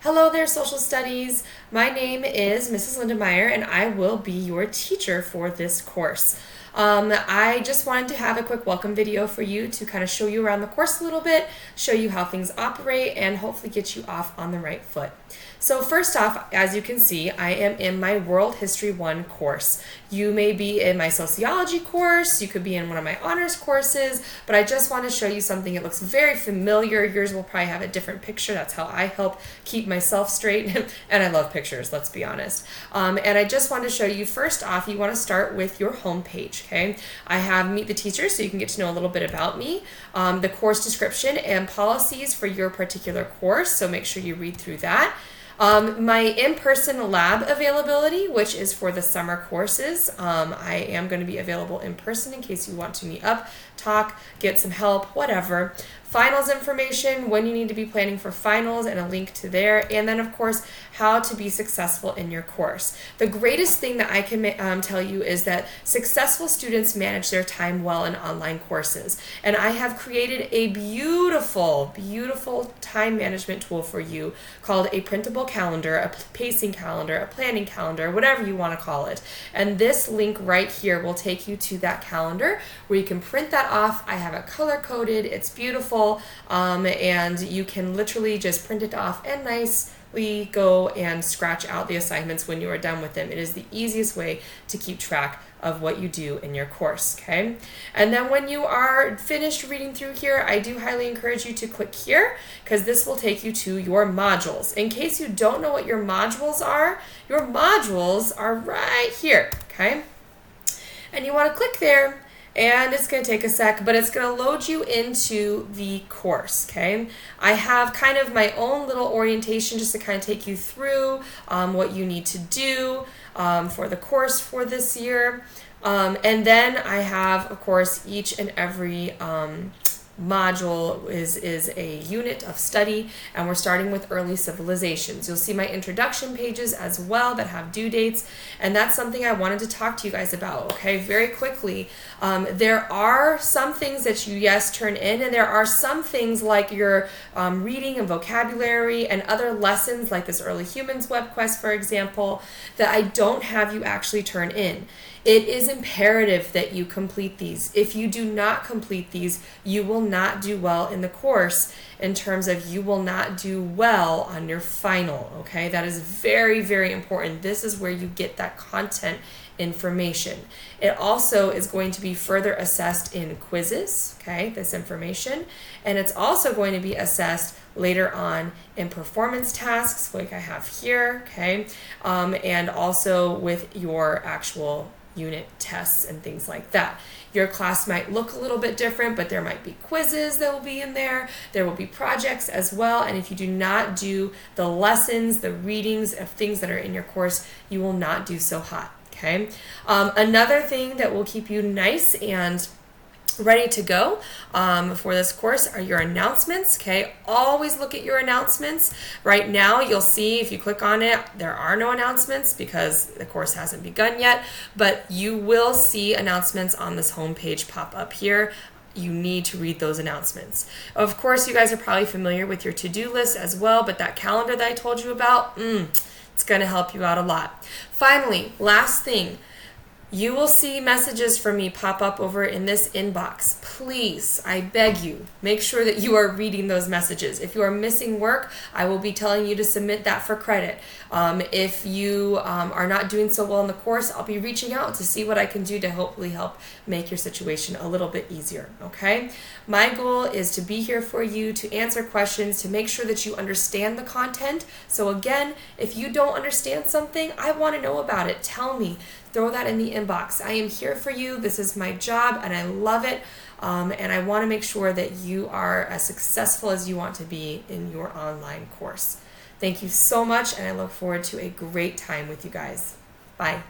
Hello there, social studies. My name is Mrs. Linda Meyer, and I will be your teacher for this course. I just wanted to have a quick welcome video for you to kind of show you around the course a little bit, show you how things operate, and hopefully get you off on the right foot. So first off, as you can see, I am in my World History 1 course. You may be in my sociology course, you could be in one of my honors courses, but I just want to show you something that looks very familiar. Yours will probably have a different picture. That's how I help keep myself straight. And I love pictures, let's be honest. And I just want to show you, first off, you want to start with your home page, okay? I have Meet the Teacher, so you can get to know a little bit about me, the course description and policies for your particular course, so make sure you read through that. My in-person lab availability, which is for the summer courses. I am going to be available in person in case you want to meet up, talk, get some help, whatever. Finals information, when you need to be planning for finals, and a link to there. And then, of course, how to be successful in your course. The greatest thing that I can tell you is that successful students manage their time well in online courses. And I have created a beautiful, beautiful time management tool for you called a printable calendar, a pacing calendar, a planning calendar, whatever you want to call it. And this link right here will take you to that calendar where you can print that off. I have it color-coded. It's beautiful. And you can literally just print it off and nicely go and scratch out the assignments when you are done with them. It is the easiest way to keep track of what you do in your course, okay? And then when you are finished reading through here, I do highly encourage you to click here because this will take you to your modules. In case you don't know what your modules are right here, okay? And you want to click there. And it's going to take a sec, but it's going to load you into the course, okay? I have kind of my own little orientation just to kind of take you through what you need to do for the course for this year. And then I have, of course, each and every module is a unit of study, and we're starting with early civilizations. You'll see my introduction pages as well that have due dates, and that's something I wanted to talk to you guys about, okay, very quickly. There are some things that you, yes, turn in, and there are some things like your reading and vocabulary and other lessons like this Early Humans web quest, for example, that I don't have you actually turn in. It is imperative that you complete these. If you do not complete these, you will not do well in the course in terms of you will not do well on your final, okay? That is very, very important. This is where you get that content information. It also is going to be further assessed in quizzes, okay, this information, and it's also going to be assessed later on in performance tasks like I have here, okay, and also with your actual unit tests and things like that. Your class might look a little bit different, but there might be quizzes that will be in there. There will be projects as well, and if you do not do the lessons, the readings of things that are in your course, you will not do so hot, okay? Another thing that will keep you nice and ready to go for this course are your announcements, okay? Always look at your announcements. Right now, you'll see if you click on it, there are no announcements because the course hasn't begun yet, but you will see announcements on this homepage pop up here. You need to read those announcements. Of course, you guys are probably familiar with your to-do list as well, but that calendar that I told you about, it's going to help you out a lot. Finally, last thing, you will see messages from me pop up over in this inbox. Please, I beg you, make sure that you are reading those messages. If you are missing work, I will be telling you to submit that for credit. If you are not doing so well in the course, I'll be reaching out to see what I can do to hopefully help make your situation a little bit easier, okay? My goal is to be here for you, to answer questions, to make sure that you understand the content. So again, if you don't understand something, I want to know about it. Tell me. Throw that in the inbox. I am here for you. This is my job, and I love it. And I want to make sure that you are as successful as you want to be in your online course. Thank you so much, and I look forward to a great time with you guys. Bye.